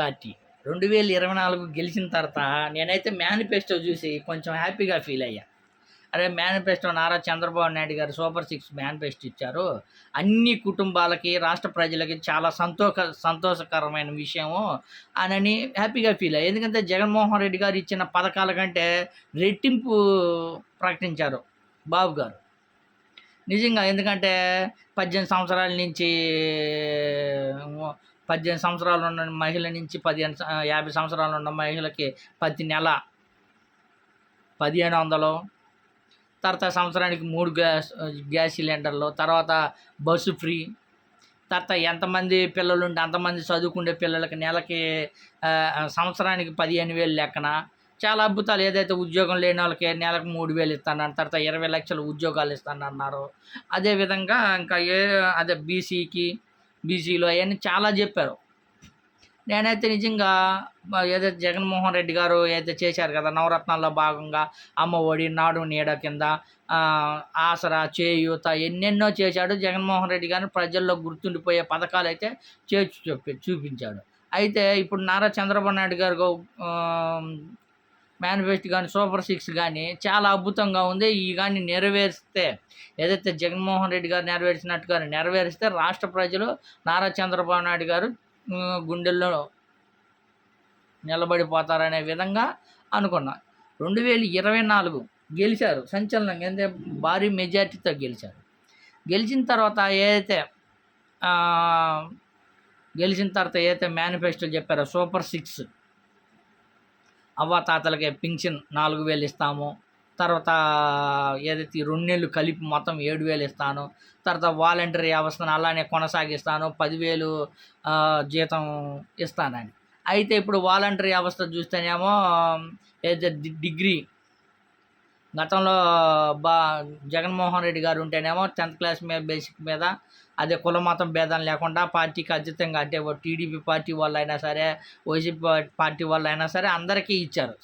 Party 2024 గెలిచిన తర్వాత నేనైతే మేనిఫెస్టో చూసి కొంచెం హ్యాపీగా ఫీల్ అయ్యా. అరే మేనిఫెస్టో నారా చంద్రబాబు నాయుడు గారు సూపర్ 6 మేనిఫెస్టో ఇచ్చారు. అన్ని కుటుంబాలకి, రాష్ట్ర ప్రజలకి చాలా సంతోషకరమైన విషయము అనని హ్యాపీగా ఫీల్ అయ్యా. ఎందుకంటే జగన్మోహన్ రెడ్డి గారు ఇచ్చిన పథకాల కంటే రెట్టింపు ప్రకటించారు బాబు గారు. నిజంగా ఎందుకంటే 18 సంవత్సరాల నుంచి 18 సంవత్సరాలు ఉన్న మహిళ నుంచి 50 సంవత్సరాలు ఉన్న మహిళకి ప్రతి నెల 1500, తర్వాత సంవత్సరానికి 3 గ్యాస్ సిలిండర్లు, తర్వాత బస్సు ఫ్రీ, తర్వాత ఎంతమంది పిల్లలు ఉంటే అంతమంది చదువుకునే పిల్లలకి నెలకి సంవత్సరానికి 15,000 లెక్కన చాలా అద్భుతాలు. ఏదైతే ఉద్యోగం లేని వాళ్ళకి నెలకు 3,000 ఇస్తానన్నారు, తర్వాత 20 లక్షల ఉద్యోగాలు ఇస్తానన్నారు. అదేవిధంగా ఇంకా అదే బీసీలో అవన్నీ చాలా చెప్పారు. నేనైతే నిజంగా ఏదైతే జగన్మోహన్ రెడ్డి గారు ఏదైతే చేశారు కదా, నవరత్నాల్లో భాగంగా అమ్మ ఒడి, నాడు నీడ కింద ఆసరా, చేయూత ఎన్నెన్నో చేశాడు. జగన్మోహన్ రెడ్డి గారిని ప్రజల్లో గుర్తుండిపోయే పథకాలు అయితే చూపించాడు. అయితే ఇప్పుడు నారా చంద్రబాబు నాయుడు గారు మేనిఫెస్టో కానీ, సూపర్ 6 కానీ చాలా అద్భుతంగా ఉంది. ఈ కానీ నెరవేరిస్తే, ఏదైతే జగన్మోహన్ రెడ్డి గారు నెరవేర్చినట్టుగా నెరవేరిస్తే రాష్ట్ర ప్రజలు నారా చంద్రబాబు నాయుడు గారు గుండెల్లో నిలబడిపోతారనే విధంగా అనుకున్నా. 2024 గెలిచారు సంచలనంగా, ఎందుకంటే భారీ మెజార్టీతో గెలిచారు. గెలిచిన తర్వాత ఏదైతే మేనిఫెస్టో చెప్పారో సూపర్ 6, అవ్వాతాతలకి పింఛన్ 4,000 ఇస్తాము, తర్వాత ఏదైతే 2 నెలలు కలిపి మొత్తం 7,000 ఇస్తాను, తర్వాత వాలంటరీ వ్యవస్థను అలానే కొనసాగిస్తాను, 10,000 జీతం ఇస్తానని. అయితే ఇప్పుడు వాలంటరీ వ్యవస్థ చూస్తేనేమో ఏదైతే డిగ్రీ గతంలో జగన్మోహన్ రెడ్డి గారు ఉంటేనేమో 10th క్లాస్ మీద బేసిక్ మీద అదే కుల మతం భేదం లేకుండా పార్టీకి అతీతంగా, అంటే టీడీపీ పార్టీ వాళ్ళు అయినా సరే, వైసీపీ పార్టీ వాళ్ళు అయినా సరే అందరికీ ఇచ్చారు.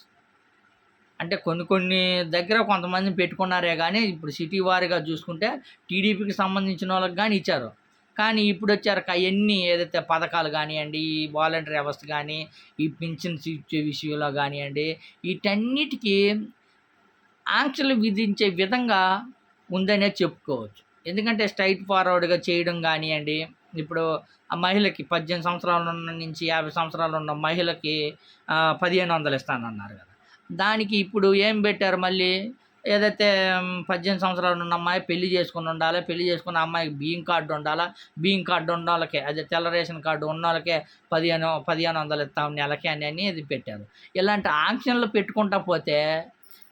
అంటే కొన్ని దగ్గర కొంతమంది పెట్టుకున్నారే కానీ ఇప్పుడు సిటీ వారీగా చూసుకుంటే టీడీపీకి సంబంధించిన వాళ్ళకి కానీ ఇచ్చారు. కానీ ఇప్పుడు వచ్చారు అవన్నీ ఏదైతే పథకాలు కానివ్వండి, ఈ వాలంటరీ వ్యవస్థ కానీ, ఈ పింఛన్స్ ఇచ్చే విషయంలో కానివ్వండి, వీటన్నిటికీ ఆంక్షలు విధించే విధంగా ఉందనే చెప్పుకోవచ్చు. ఎందుకంటే స్ట్రైట్ ఫార్వర్డ్గా చేయడం కానివ్వండి, ఇప్పుడు ఆ మహిళకి 18 సంవత్సరాల నుంచి 50 సంవత్సరాలు ఉన్న మహిళకి 1,500 ఇస్తానన్నారు కదా. దానికి ఇప్పుడు ఏం పెట్టారు మళ్ళీ, ఏదైతే 18 సంవత్సరాలు ఉన్న అమ్మాయి పెళ్లి చేసుకుని ఉండాలి, పెళ్లి చేసుకున్న అమ్మాయికి బియ్యం కార్డు ఉండాలా, బియ్యం కార్డు ఉన్న వాళ్ళకే, అదే తెల్ల రేషన్ కార్డు ఉన్న వాళ్ళకే 1,500 ఇస్తాం నెలకి అని ఇది పెట్టారు. ఇలాంటి ఆంక్షన్లు పెట్టుకుంటా పోతే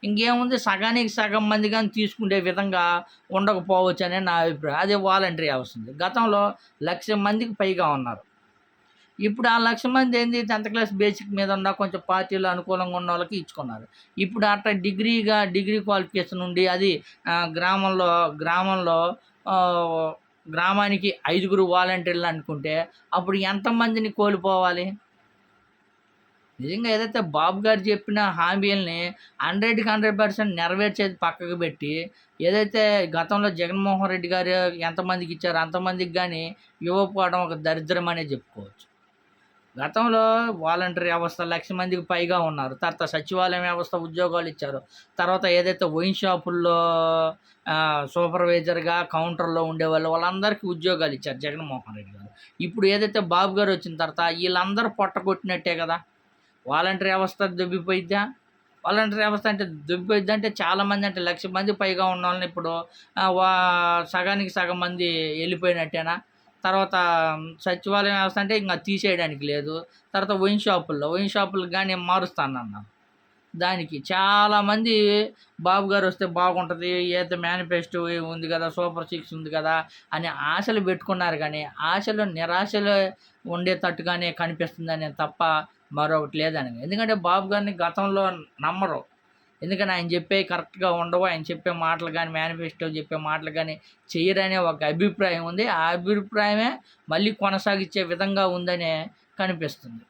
ఇంకేముంది, సగానికి సగం మంది కానీ తీసుకునే విధంగా ఉండకపోవచ్చు అనే నా అభిప్రాయం. అదే వాలంటరీ వస్తుంది. గతంలో 1,00,000 మందికి పైగా ఉన్నారు. ఇప్పుడు ఆ 1,00,000 మంది ఏంది, 10th క్లాస్ బేసిక్ మీద ఉన్న కొంచెం పార్టీలు అనుకూలంగా ఉన్న వాళ్ళకి ఇచ్చుకున్నారు. ఇప్పుడు అట్లా డిగ్రీ క్వాలిఫికేషన్ ఉండి అది గ్రామంలో గ్రామానికి 5 వాలంటీర్లు అనుకుంటే అప్పుడు ఎంతమందిని కోల్పోవాలి? నిజంగా ఏదైతే బాబు గారు చెప్పిన హామీలని 100కి 100% నెరవేర్చేది పక్కకు పెట్టి, ఏదైతే గతంలో జగన్మోహన్ రెడ్డి గారు ఎంతమందికి ఇచ్చారో అంతమందికి కానీ ఇవ్వకపోవడం ఒక దరిద్రం అనే చెప్పుకోవచ్చు. గతంలో వాలంటరీ వ్యవస్థ 1,00,000 మందికి పైగా ఉన్నారు. తర్వాత సచివాలయం వ్యవస్థ ఉద్యోగాలు ఇచ్చారు. తర్వాత ఏదైతే వైన్ షాపుల్లో సూపర్వైజర్గా కౌంటర్లో ఉండేవాళ్ళు వాళ్ళందరికీ ఉద్యోగాలు ఇచ్చారు జగన్మోహన్ రెడ్డి గారు. ఇప్పుడు ఏదైతే బాబు గారు వచ్చిన తర్వాత వీళ్ళందరూ పొట్టగొట్టినట్టే కదా. వాలంటరీ వ్యవస్థ దొబ్బిపోయిద్దా? వాలంటరీ వ్యవస్థ అంటే దొబ్బిపోయిద్దా అంటే చాలామంది, అంటే 1,00,000 మంది పైగా ఉన్న వాళ్ళని ఇప్పుడు సగానికి సగం మంది వెళ్ళిపోయినట్టేనా? తర్వాత సచివాలయం వ్యవస్థ అంటే ఇంకా తీసేయడానికి లేదు. తర్వాత వైన్ షాపులకు కానీ మారుస్తానన్నాను. దానికి చాలామంది బాబు గారు వస్తే బాగుంటుంది, ఏదైతే మేనిఫెస్టో ఉంది కదా, సూపర్ 6 ఉంది కదా అని ఆశలు పెట్టుకున్నారు. కానీ ఆశలు నిరాశలు ఉండేటట్టుగానే కనిపిస్తుందని తప్ప మరొకటి లేదని. ఎందుకంటే బాబు గారిని గతంలో నమ్మరు. ఎందుకని ఆయన చెప్పేవి కరెక్ట్గా ఉండవు, ఆయన చెప్పే మాటలు కానీ, మేనిఫెస్టో చెప్పే మాటలు కానీ చేయరనే ఒక అభిప్రాయం ఉంది. ఆ అభిప్రాయమే మళ్ళీ కొనసాగించే విధంగా ఉందనే కనిపిస్తుంది.